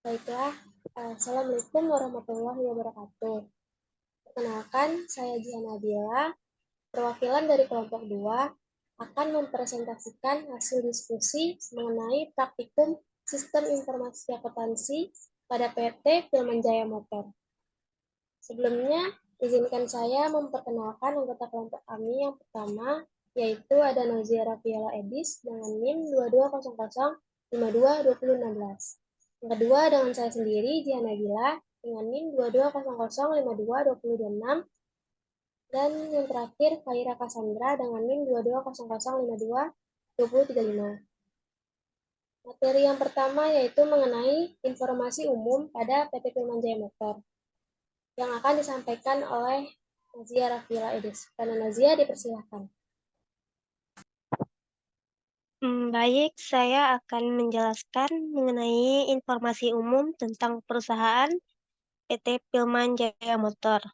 Baiklah, Assalamualaikum warahmatullahi wabarakatuh. Perkenalkan, saya Jihan Nabila, perwakilan dari kelompok 2, akan mempresentasikan hasil diskusi mengenai praktikum Sistem Informasi Akuntansi pada PT Pilmanjaya Motor. Sebelumnya, izinkan saya memperkenalkan anggota kelompok kami yang pertama, yaitu ada Nazia Rafiela Edis dengan NIM 2200522016. Yang kedua dengan saya sendiri, Jihan Nabila, dengan NIM 2200522026. Dan yang terakhir, Khaira Cassandra dengan NIM 2200522035. Materi yang pertama yaitu mengenai informasi umum pada PT Pilmanjaya Motor yang akan disampaikan oleh Nazia Rafila Edis. Karena Nazia dipersilahkan. Baik, saya akan menjelaskan mengenai informasi umum tentang perusahaan PT Pilman Jaya Motor.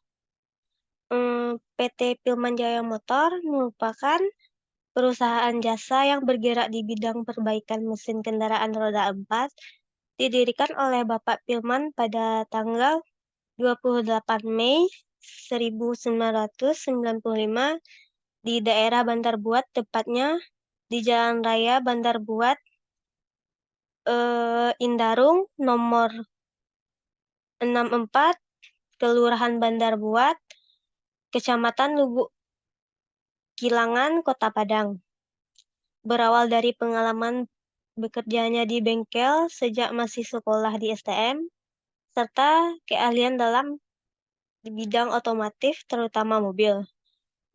PT Pilman Jaya Motor merupakan perusahaan jasa yang bergerak di bidang perbaikan mesin kendaraan roda 4, didirikan oleh Bapak Pilman pada tanggal 28 Mei 1995 di daerah Bantar Buat, tepatnya di Jalan Raya Bantar Buat, Indarung nomor 64, Kelurahan Bandar Buat, Kecamatan Lubuk Kilangan, Kota Padang. Berawal dari pengalaman bekerjanya di bengkel sejak masih sekolah di STM, serta keahlian dalam di bidang otomotif terutama mobil.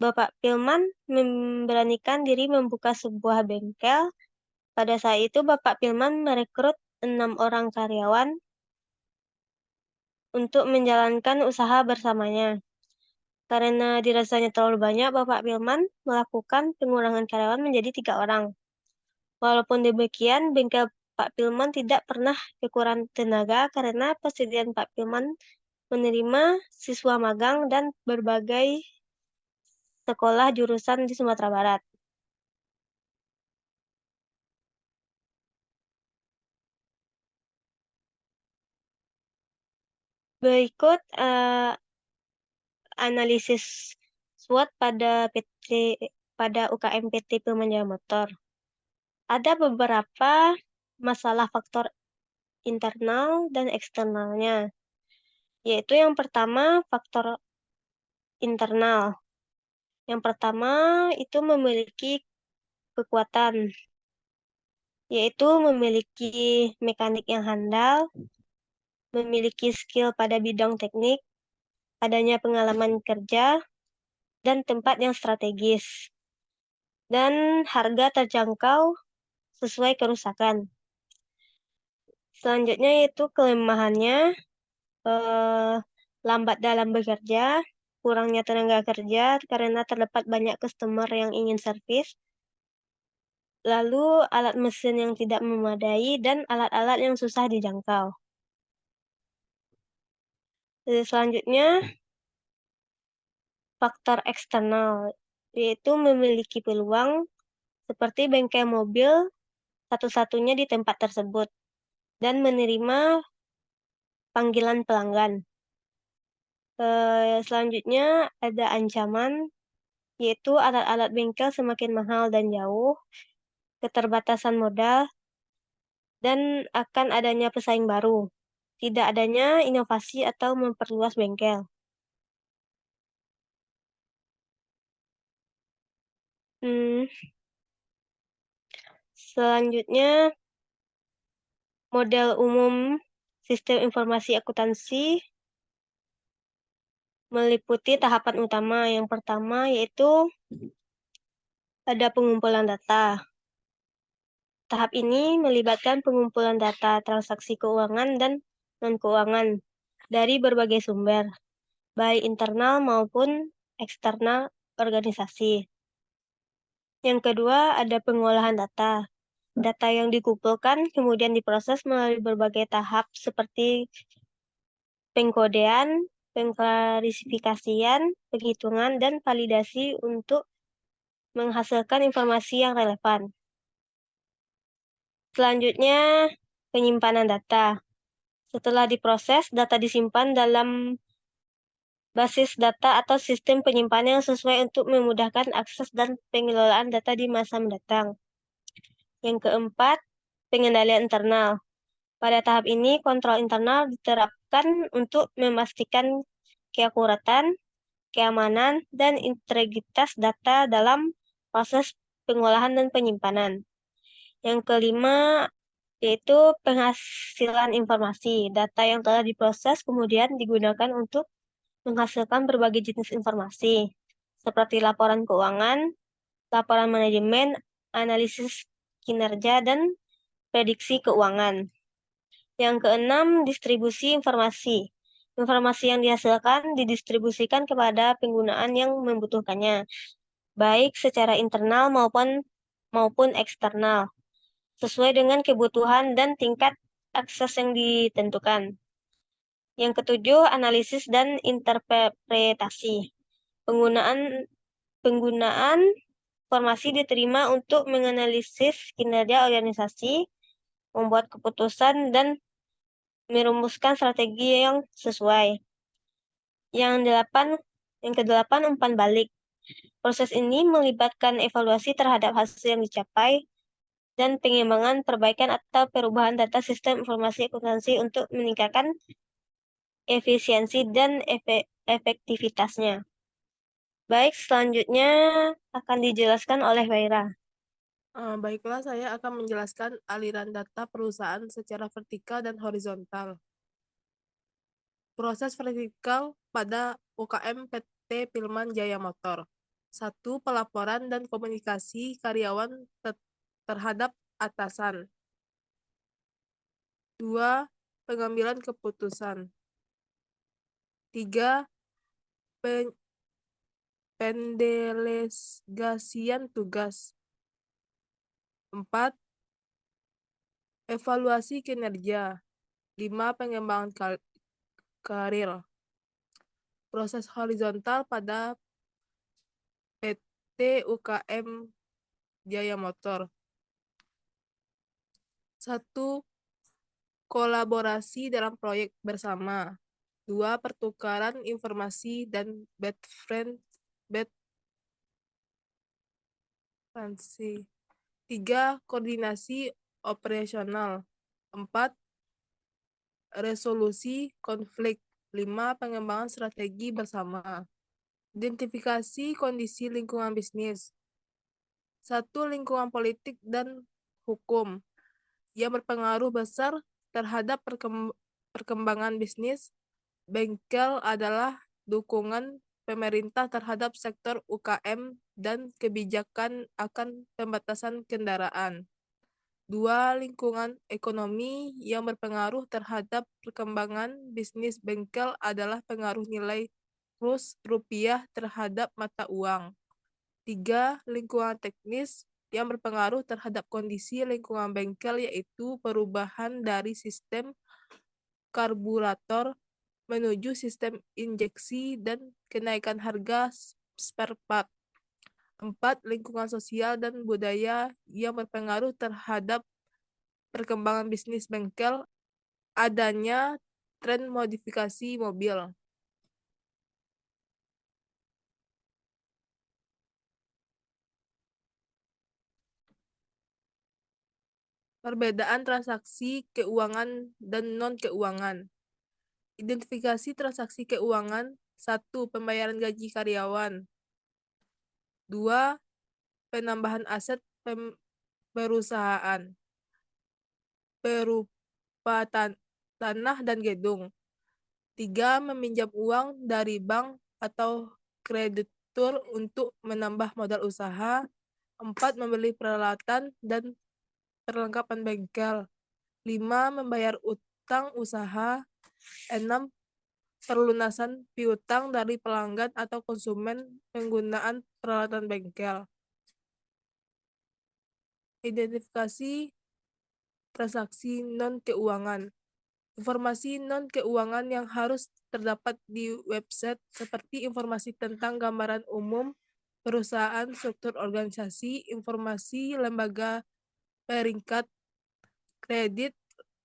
Bapak Pilman memberanikan diri membuka sebuah bengkel. Pada saat itu Bapak Pilman merekrut 6 orang karyawan untuk menjalankan usaha bersamanya. Karena dirasanya terlalu banyak, Bapak Pilman melakukan pengurangan karyawan menjadi 3 orang. Walaupun demikian, bengkel Pak Pilman tidak pernah kekurangan tenaga karena persediaan Pak Pilman menerima siswa magang dan berbagai sekolah jurusan di Sumatera Barat. Berikut analisis SWOT pada UKM PT Pilman Jaya Motor. Ada beberapa masalah faktor internal dan eksternalnya, yaitu yang pertama faktor internal. Yang pertama itu memiliki kekuatan, yaitu memiliki mekanik yang handal, memiliki skill pada bidang teknik, adanya pengalaman kerja, dan tempat yang strategis, dan harga terjangkau sesuai kerusakan. Selanjutnya yaitu kelemahannya, lambat dalam bekerja, kurangnya tenaga kerja karena terdapat banyak customer yang ingin servis, lalu alat mesin yang tidak memadai, dan alat-alat yang susah dijangkau. Selanjutnya, faktor eksternal, yaitu memiliki peluang seperti bengkel mobil satu-satunya di tempat tersebut, dan menerima panggilan pelanggan. Selanjutnya, ada ancaman, yaitu alat-alat bengkel semakin mahal dan jauh, keterbatasan modal, dan akan adanya pesaing baru, tidak adanya inovasi atau memperluas bengkel. Selanjutnya, model umum sistem informasi akuntansi meliputi tahapan utama. Yang pertama yaitu ada pengumpulan data. Tahap ini melibatkan pengumpulan data transaksi keuangan dan non-keuangan dari berbagai sumber, baik internal maupun eksternal organisasi. Yang kedua, ada pengolahan data. Data yang dikumpulkan kemudian diproses melalui berbagai tahap seperti pengkodean, pengklarifikasian, penghitungan, dan validasi untuk menghasilkan informasi yang relevan. Selanjutnya, penyimpanan data. Setelah diproses, data disimpan dalam basis data atau sistem penyimpanan yang sesuai untuk memudahkan akses dan pengelolaan data di masa mendatang. Yang keempat, pengendalian internal. Pada tahap ini, kontrol internal diterapkan untuk memastikan keakuratan, keamanan, dan integritas data dalam proses pengolahan dan penyimpanan. Yang kelima, yaitu penghasilan informasi. Data yang telah diproses kemudian digunakan untuk menghasilkan berbagai jenis informasi, seperti laporan keuangan, laporan manajemen, analisis kinerja, dan prediksi keuangan. Yang keenam, distribusi informasi. Informasi yang dihasilkan didistribusikan kepada penggunaan yang membutuhkannya, baik secara internal maupun eksternal, sesuai dengan kebutuhan dan tingkat akses yang ditentukan. Yang ketujuh, analisis dan interpretasi. Penggunaan informasi diterima untuk menganalisis kinerja organisasi, membuat keputusan, dan merumuskan strategi yang sesuai. Yang kedelapan, umpan balik. Proses ini melibatkan evaluasi terhadap hasil yang dicapai dan pengembangan, perbaikan, atau perubahan data sistem informasi akuntansi untuk meningkatkan efisiensi dan efektivitasnya. Baik, selanjutnya akan dijelaskan oleh Waira. Baiklah, saya akan menjelaskan aliran data perusahaan secara vertikal dan horizontal. Proses vertikal pada UKM PT Pilman Jaya Motor. 1. Pelaporan dan komunikasi karyawan terhadap atasan. 2. Pengambilan keputusan. 3. Pendelegasian tugas. 4. Evaluasi kinerja. 5. Pengembangan karir. Proses horizontal pada PT UKM Jaya Motor. 1. Kolaborasi dalam proyek bersama. 2. Pertukaran informasi dan bad friendly. 3. Koordinasi operasional. 4. Resolusi konflik. 5. Pengembangan strategi bersama. Identifikasi kondisi lingkungan bisnis. 1. Lingkungan politik dan hukum yang berpengaruh besar terhadap perkembangan bisnis bengkel adalah dukungan pemerintah terhadap sektor UKM dan kebijakan akan pembatasan kendaraan. 2. Lingkungan ekonomi yang berpengaruh terhadap perkembangan bisnis bengkel adalah pengaruh nilai kurs rupiah terhadap mata uang. 3. Lingkungan teknis yang berpengaruh terhadap kondisi lingkungan bengkel, yaitu perubahan dari sistem karburator menuju sistem injeksi dan kenaikan harga spare part. 4. Lingkungan sosial dan budaya yang berpengaruh terhadap perkembangan bisnis bengkel, adanya tren modifikasi mobil. Perbedaan transaksi keuangan dan non-keuangan. Identifikasi transaksi keuangan. 1. Pembayaran gaji karyawan. 2. Penambahan aset perusahaan berupa tanah dan gedung. 3. Meminjam uang dari bank atau kreditur untuk menambah modal usaha. 4. Membeli peralatan dan perlengkapan bengkel. 5. Membayar utang usaha. 6. Perlunasan piutang dari pelanggan atau konsumen penggunaan peralatan bengkel. Identifikasi transaksi non-keuangan. Informasi non-keuangan yang harus terdapat di website seperti informasi tentang gambaran umum perusahaan, struktur organisasi, informasi lembaga peringkat kredit,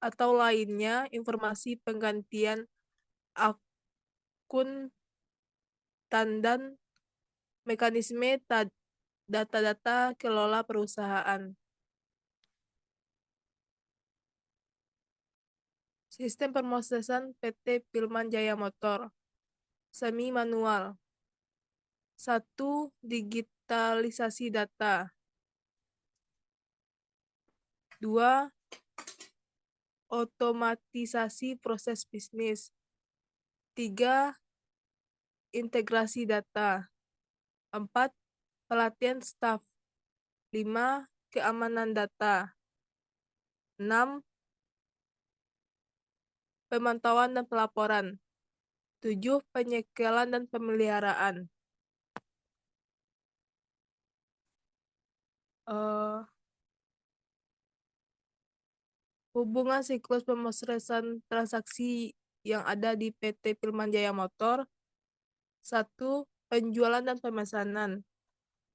atau lainnya informasi penggantian akuntan dan mekanisme data-data kelola perusahaan. Sistem pemrosesan PT Pilman Jaya Motor. Semi manual. 1. Digitalisasi data. 2. Otomatisasi proses bisnis. 3. Integrasi data. 4. Pelatihan staf. 5. Keamanan data. 6. Pemantauan dan pelaporan. 7. Penyegelan dan pemeliharaan. Hubungan siklus pemrosesan transaksi yang ada di PT Pilman Jaya Motor. 1. Penjualan dan pemesanan.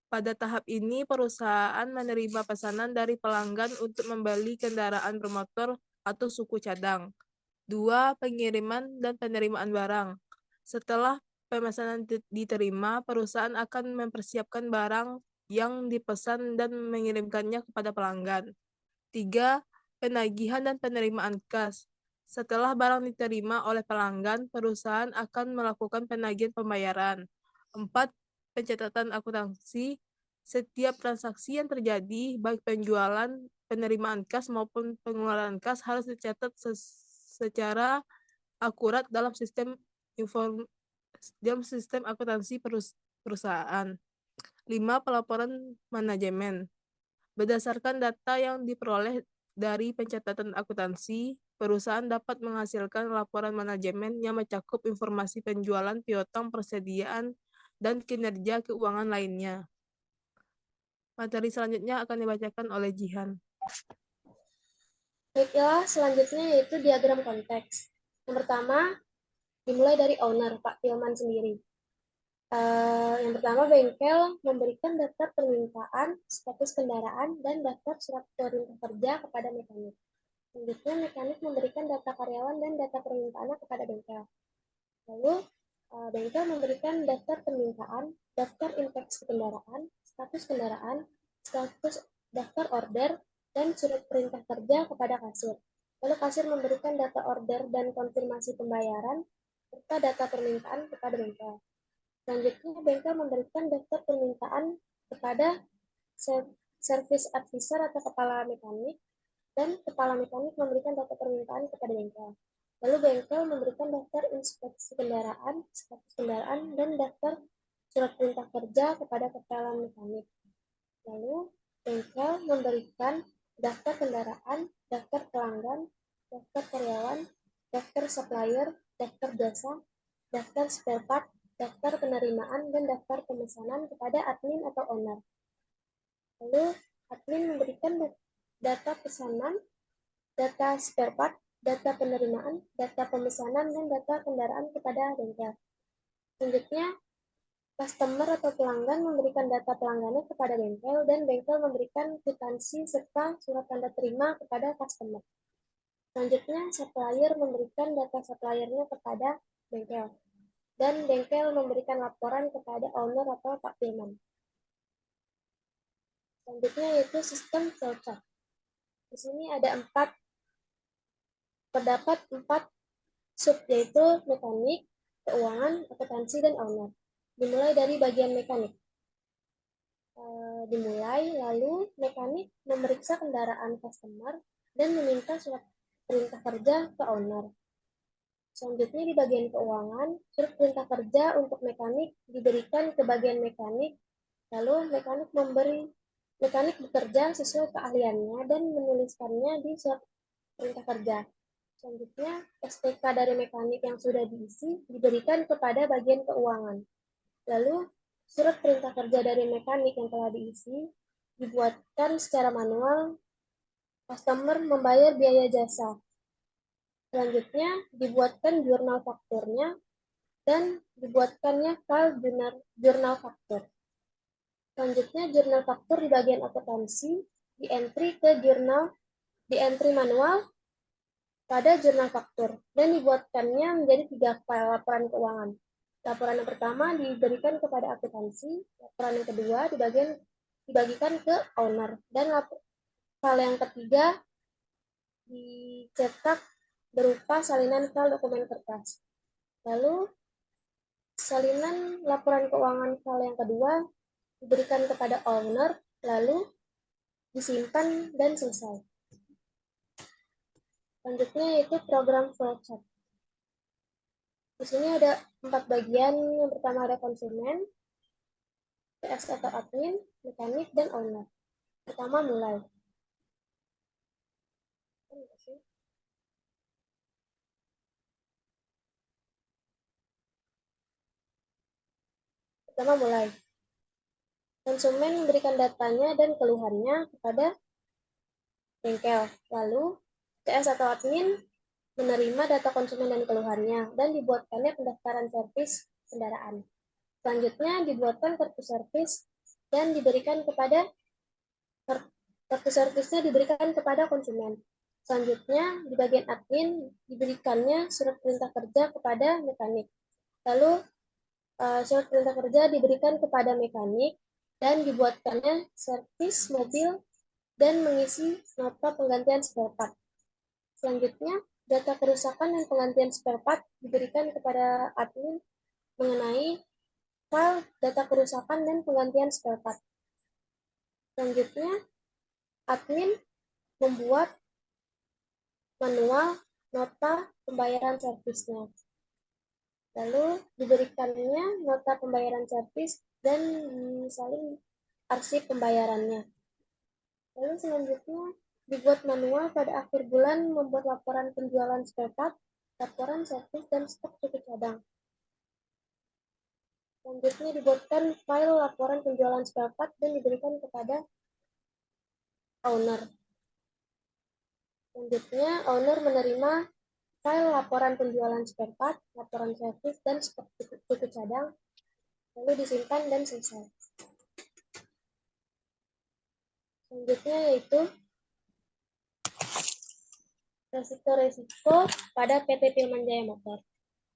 Pada tahap ini, perusahaan menerima pesanan dari pelanggan untuk membeli kendaraan bermotor atau suku cadang. 2. Pengiriman dan penerimaan barang. Setelah pemesanan diterima, perusahaan akan mempersiapkan barang yang dipesan dan mengirimkannya kepada pelanggan. 3. Penagihan dan penerimaan kas. Setelah barang diterima oleh pelanggan, perusahaan akan melakukan penagihan pembayaran. 4. Pencatatan akuntansi. Setiap transaksi yang terjadi, baik penjualan, penerimaan kas maupun pengeluaran kas harus dicatat secara akurat dalam sistem akuntansi perusahaan. 5. Pelaporan manajemen. Berdasarkan data yang diperoleh dari pencatatan akuntansi, perusahaan dapat menghasilkan laporan manajemen yang mencakup informasi penjualan, piutang, persediaan, dan kinerja keuangan lainnya. Materi selanjutnya akan dibacakan oleh Jihan. Baiklah, selanjutnya yaitu diagram konteks. Yang pertama, dimulai dari owner, Pak Pilman sendiri. Yang pertama, bengkel memberikan daftar permintaan, status kendaraan, dan daftar surat perintah kerja kepada mekanik. Selanjutnya, mekanik memberikan data karyawan dan data permintaannya kepada bengkel. Lalu, bengkel memberikan daftar permintaan, daftar inspeksi kendaraan, status daftar order, dan surat perintah kerja kepada kasir. Lalu kasir memberikan data order dan konfirmasi pembayaran, serta data permintaan kepada bengkel. Selanjutnya, bengkel memberikan daftar permintaan kepada service advisor atau kepala mekanik, dan kepala mekanik memberikan data permintaan kepada bengkel. Lalu bengkel memberikan daftar inspeksi kendaraan, status kendaraan, dan daftar surat perintah kerja kepada kepala mekanik. Lalu bengkel memberikan daftar kendaraan, daftar pelanggan, daftar karyawan, daftar supplier, daftar jasa, daftar spare part, daftar penerimaan, dan daftar pemesanan kepada admin atau owner. Lalu admin memberikan data pesanan, data spare part, data penerimaan, data pemesanan, dan data kendaraan kepada bengkel. Selanjutnya, customer atau pelanggan memberikan data pelanggannya kepada bengkel, dan bengkel memberikan kwitansi serta surat tanda terima kepada customer. Selanjutnya, supplier memberikan data suppliernya kepada bengkel, dan bengkel memberikan laporan kepada owner atau Pak Pilman. Selanjutnya yaitu sistem flowchart. Di sini ada terdapat 4 sub, yaitu mekanik, keuangan, akuntansi, dan owner. Dimulai dari bagian mekanik. Lalu mekanik memeriksa kendaraan customer dan meminta surat perintah kerja ke owner. Selanjutnya di bagian keuangan, surat perintah kerja untuk mekanik diberikan ke bagian mekanik, lalu mekanik bekerja sesuai keahliannya dan menuliskannya di surat perintah kerja. Selanjutnya, SPK dari mekanik yang sudah diisi diberikan kepada bagian keuangan. Lalu, surat perintah kerja dari mekanik yang telah diisi dibuatkan secara manual, customer membayar biaya jasa. Selanjutnya, dibuatkan jurnal fakturnya dan dibuatkannya file jurnal faktur. Selanjutnya, jurnal faktur di bagian akuntansi di entry manual pada jurnal faktur dan dibuatkannya menjadi 3 file laporan keuangan. Laporan yang pertama diberikan kepada akuntansi, laporan yang kedua dibagikan ke owner, dan file yang ketiga dicetak berupa salinan file dokumen kertas. Lalu salinan laporan keuangan file yang kedua diberikan kepada owner, lalu disimpan dan selesai. Selanjutnya yaitu program flowchart. Di sini ada 4 bagian. Yang pertama ada konsumen, PS atau admin, mekanik, dan owner. Pertama mulai. Pertama mulai. Konsumen memberikan datanya dan keluhannya kepada bengkel. Lalu PS atau admin menerima data konsumen dan keluhannya dan dibuatkannya pendaftaran servis kendaraan. Selanjutnya dibuatkan kartu servis dan diberikan kepada kartu servisnya diberikan kepada konsumen. Selanjutnya di bagian admin diberikannya surat perintah kerja kepada mekanik. Lalu surat perintah kerja diberikan kepada mekanik dan dibuatkannya servis mobil dan mengisi nota penggantian spare part. Selanjutnya, data kerusakan dan penggantian spare part diberikan kepada admin mengenai file data kerusakan dan penggantian spare part. Selanjutnya, admin membuat manual nota pembayaran servisnya. Lalu diberikannya nota pembayaran servis dan salin arsip pembayarannya. Lalu selanjutnya dibuat manual pada akhir bulan membuat laporan penjualan spare part, laporan servis, dan stok cukup cadang. Selanjutnya dibuatkan file laporan penjualan spare part dan diberikan kepada owner. Selanjutnya owner menerima file laporan penjualan spare part, laporan servis, dan stok cukup cadang, lalu disimpan dan selesai. Selanjutnya yaitu resiko-resiko pada PT Pilman Jaya Motor.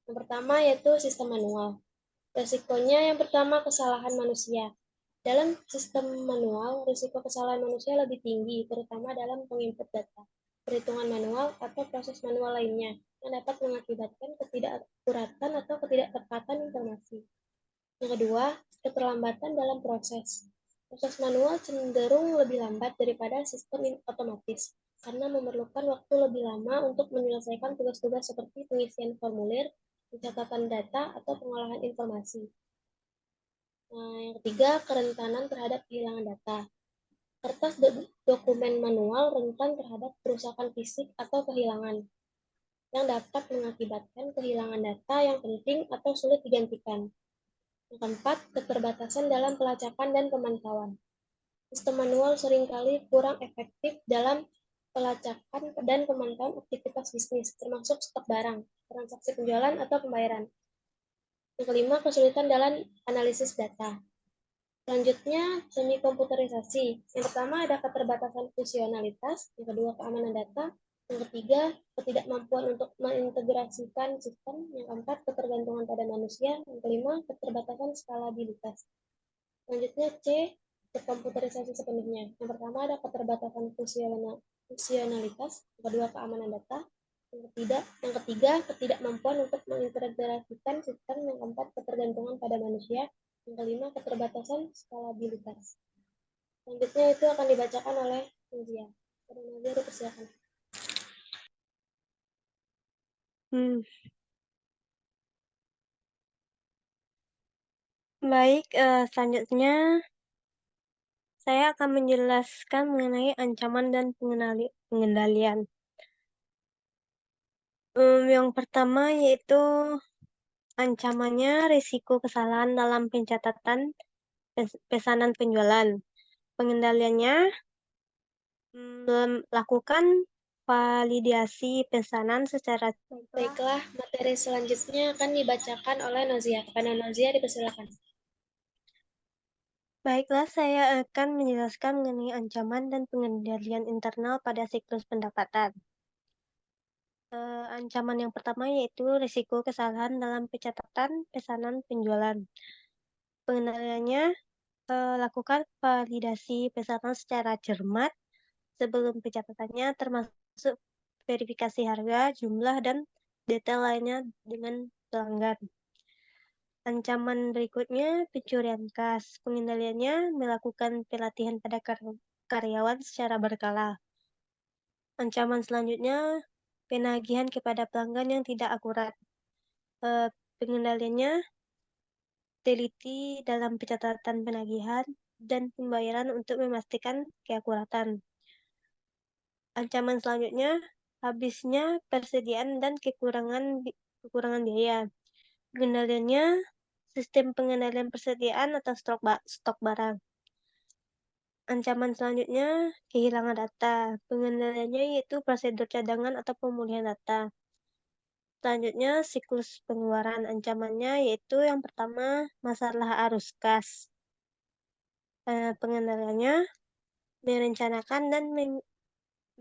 Yang pertama yaitu sistem manual. Resikonya yang pertama kesalahan manusia. Dalam sistem manual, risiko kesalahan manusia lebih tinggi, terutama dalam penginput data, perhitungan manual, atau proses manual lainnya, yang dapat mengakibatkan ketidakakuratan atau ketidaktepatan informasi. Yang kedua, keterlambatan dalam proses. Proses manual cenderung lebih lambat daripada sistem otomatis, karena memerlukan waktu lebih lama untuk menyelesaikan tugas-tugas seperti pengisian formulir, pencatatan data, atau pengolahan informasi. Yang ketiga, kerentanan terhadap kehilangan data. Kertas dokumen manual rentan terhadap kerusakan fisik atau kehilangan, yang dapat mengakibatkan kehilangan data yang penting atau sulit digantikan. Yang keempat, keterbatasan dalam pelacakan dan pemantauan. Sistem manual seringkali kurang efektif dalam pelacakan dan pemantauan aktivitas bisnis, termasuk stok barang, transaksi penjualan, atau pembayaran. Yang kelima, kesulitan dalam analisis data. Selanjutnya, semi komputerisasi. Yang pertama ada keterbatasan fungsionalitas, yang kedua keamanan data, yang ketiga ketidakmampuan untuk mengintegrasikan sistem, yang keempat ketergantungan pada manusia, yang kelima keterbatasan skalabilitas. Selanjutnya C, komputerisasi sepenuhnya. Yang pertama ada keterbatasan fungsionalitas, yang kedua keamanan data, yang ketiga ketidakmampuan untuk mengintegrasikan sistem, yang keempat ketergantungan pada manusia, yang kelima keterbatasan skalabilitas. Selanjutnya itu akan dibacakan oleh Nazia. Nazia dipersilakan. Baik, selanjutnya saya akan menjelaskan mengenai ancaman dan pengendalian. Yang pertama yaitu ancamannya risiko kesalahan dalam pencatatan pesanan penjualan. Pengendaliannya melakukan validasi pesanan secara. Baiklah, materi selanjutnya akan dibacakan oleh Nazia. Kepada Nazia dipersilakan. Baiklah, saya akan menjelaskan mengenai ancaman dan pengendalian internal pada siklus pendapatan. Ancaman yang pertama yaitu risiko kesalahan dalam pencatatan pesanan penjualan. Pengendaliannya, lakukan validasi pesanan secara cermat sebelum pencatatannya, termasuk verifikasi harga, jumlah, dan detail lainnya dengan pelanggan. Ancaman berikutnya, pencurian kas. Pengendaliannya melakukan pelatihan pada karyawan secara berkala. Ancaman selanjutnya, penagihan kepada pelanggan yang tidak akurat. Pengendaliannya teliti dalam pencatatan penagihan dan pembayaran untuk memastikan keakuratan. Ancaman selanjutnya, habisnya persediaan dan kekurangan biaya. Pengendaliannya sistem pengendalian persediaan atau stok barang. Ancaman selanjutnya, kehilangan data. Pengendaliannya yaitu prosedur cadangan atau pemulihan data. Selanjutnya, siklus pengeluaran. Ancamannya yaitu yang pertama, masalah arus kas. Pengendaliannya, merencanakan dan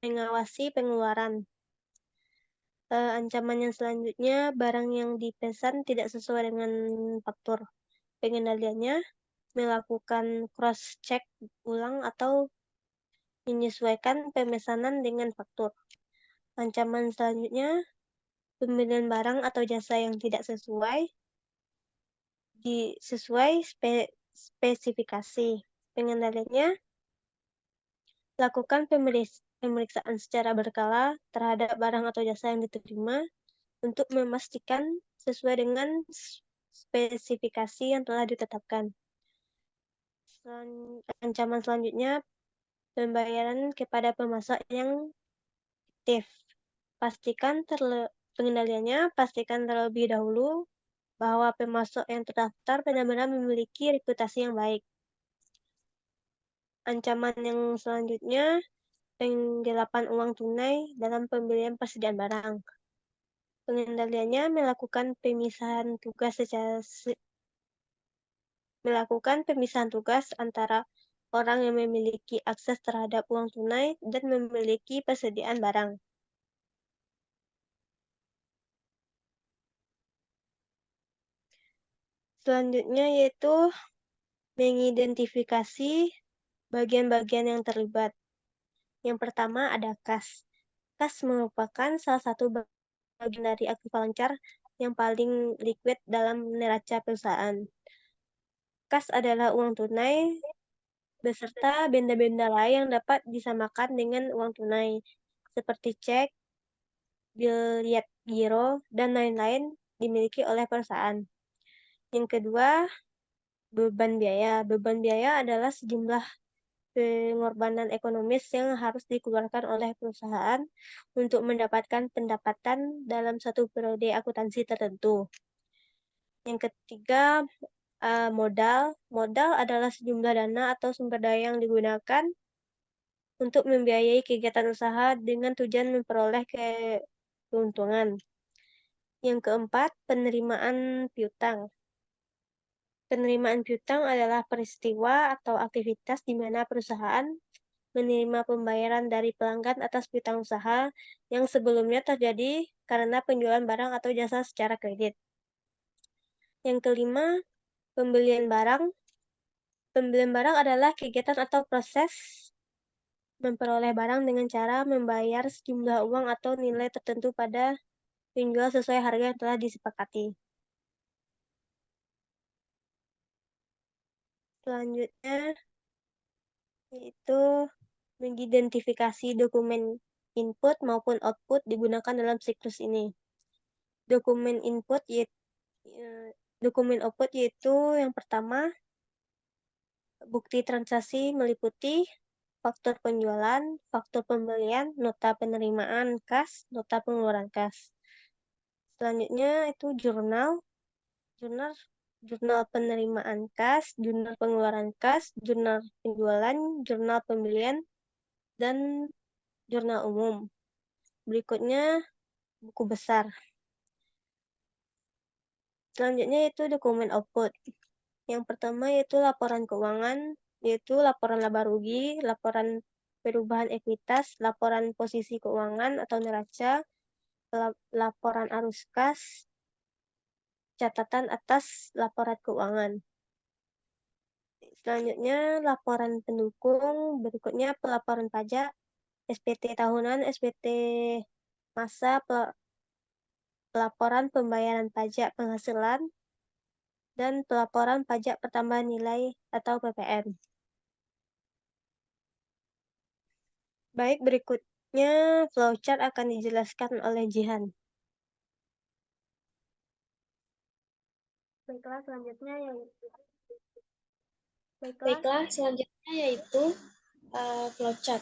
mengawasi pengeluaran. Ancaman yang selanjutnya, barang yang dipesan tidak sesuai dengan faktur. Pengendaliannya, melakukan cross-check ulang atau menyesuaikan pemesanan dengan faktur. Ancaman selanjutnya, pembelian barang atau jasa yang tidak sesuai spesifikasi. Pengendaliannya, lakukan pemeriksaan secara berkala terhadap barang atau jasa yang diterima untuk memastikan sesuai dengan spesifikasi yang telah ditetapkan. Ancaman selanjutnya, pembayaran kepada pemasok yang aktif. Pengendaliannya, pastikan terlebih dahulu bahwa pemasok yang terdaftar benar-benar memiliki reputasi yang baik. Ancaman yang selanjutnya, penggelapan uang tunai dalam pembelian persediaan barang. Pengendaliannya melakukan pemisahan tugas antara orang yang memiliki akses terhadap uang tunai dan memiliki persediaan barang. Selanjutnya yaitu mengidentifikasi bagian-bagian yang terlibat. Yang pertama ada kas. Kas merupakan salah satu bagian dari aktiva lancar yang paling liquid dalam neraca perusahaan. Kas adalah uang tunai beserta benda-benda lain yang dapat disamakan dengan uang tunai, seperti cek, biliet giro, dan lain-lain dimiliki oleh perusahaan. Yang kedua, beban biaya. Beban biaya adalah sejumlah pengorbanan ekonomis yang harus dikeluarkan oleh perusahaan untuk mendapatkan pendapatan dalam satu periode akuntansi tertentu. Yang ketiga, modal. Modal adalah sejumlah dana atau sumber daya yang digunakan untuk membiayai kegiatan usaha dengan tujuan memperoleh keuntungan. Yang keempat, penerimaan piutang. Penerimaan piutang adalah peristiwa atau aktivitas di mana perusahaan menerima pembayaran dari pelanggan atas piutang usaha yang sebelumnya terjadi karena penjualan barang atau jasa secara kredit. Yang kelima, pembelian barang. Pembelian barang adalah kegiatan atau proses memperoleh barang dengan cara membayar sejumlah uang atau nilai tertentu pada penjual sesuai harga yang telah disepakati. Selanjutnya, yaitu mengidentifikasi dokumen input maupun output digunakan dalam siklus ini. Dokumen output yaitu yang pertama, bukti transaksi meliputi faktur penjualan, faktur pembelian, nota penerimaan kas, nota pengeluaran kas. Selanjutnya itu jurnal penerimaan kas, jurnal pengeluaran kas, jurnal penjualan, jurnal pembelian, dan jurnal umum. Berikutnya buku besar. Selanjutnya itu dokumen output. Yang pertama yaitu laporan keuangan, yaitu laporan laba rugi, laporan perubahan ekuitas, laporan posisi keuangan atau neraca, laporan arus kas, catatan atas laporan keuangan. Selanjutnya, laporan pendukung, berikutnya pelaporan pajak, SPT tahunan, SPT masa, pelaporan pembayaran pajak penghasilan, dan pelaporan pajak pertambahan nilai atau PPN. Baik, berikutnya flowchart akan dijelaskan oleh Jihan. Baiklah, selanjutnya yaitu flowchart.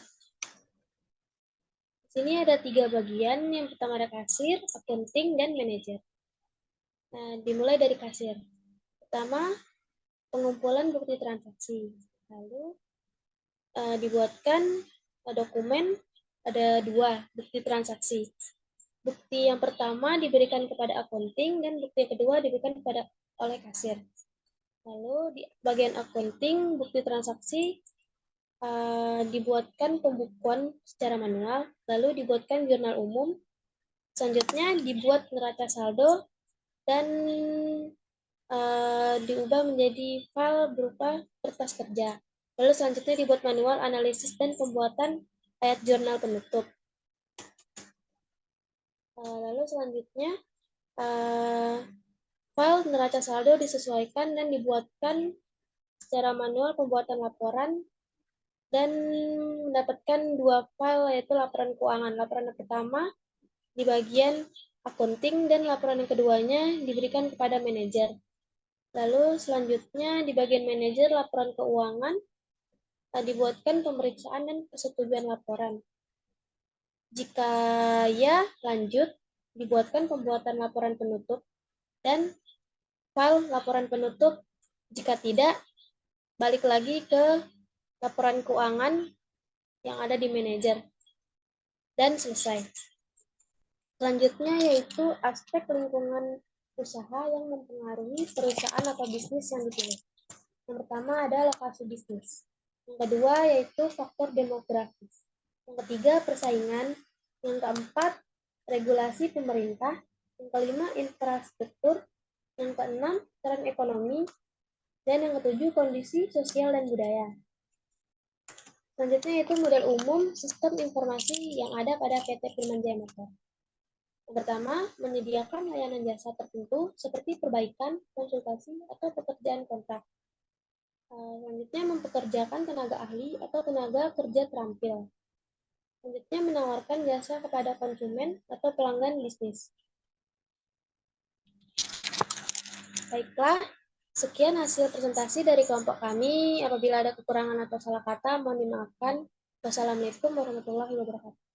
Di sini ada 3 bagian. Yang pertama ada kasir, accounting, dan manajer. Nah, dimulai dari kasir. Pertama, pengumpulan bukti transaksi. Lalu dibuatkan dokumen, ada 2 bukti transaksi. Bukti yang pertama diberikan kepada accounting dan bukti yang kedua diberikan oleh kasir. Lalu di bagian accounting, bukti transaksi dibuatkan pembukuan secara manual, lalu dibuatkan jurnal umum, selanjutnya dibuat neraca saldo, dan diubah menjadi file berupa kertas kerja. Lalu selanjutnya dibuat manual analisis dan pembuatan ayat jurnal penutup. Lalu selanjutnya file neraca saldo disesuaikan dan dibuatkan secara manual pembuatan laporan dan mendapatkan 2 file, yaitu laporan keuangan. Laporan yang pertama di bagian accounting dan laporan yang keduanya diberikan kepada manajer. Lalu selanjutnya di bagian manajer laporan keuangan dibuatkan pemeriksaan dan persetujuan laporan. Jika ya, lanjut, dibuatkan pembuatan laporan penutup dan file laporan penutup. Jika tidak, balik lagi ke laporan keuangan yang ada di manajer. Dan selesai. Selanjutnya yaitu aspek lingkungan usaha yang mempengaruhi perusahaan atau bisnis yang dipilih. Yang pertama ada lokasi bisnis. Yang kedua yaitu faktor demografis. Yang ketiga persaingan. Yang keempat regulasi pemerintah. Yang kelima infrastruktur. Yang keenam peran ekonomi. Dan yang ketujuh kondisi sosial dan budaya. Selanjutnya yaitu model umum sistem informasi yang ada pada PT Firman Jaya Motor. Yang pertama, menyediakan layanan jasa tertentu seperti perbaikan, konsultasi, atau pekerjaan kontrak. Selanjutnya, mempekerjakan tenaga ahli atau tenaga kerja terampil. Selanjutnya, menawarkan jasa kepada konsumen atau pelanggan bisnis. Baiklah, sekian hasil presentasi dari kelompok kami. Apabila ada kekurangan atau salah kata, mohon dimaafkan. Wassalamualaikum warahmatullahi wabarakatuh.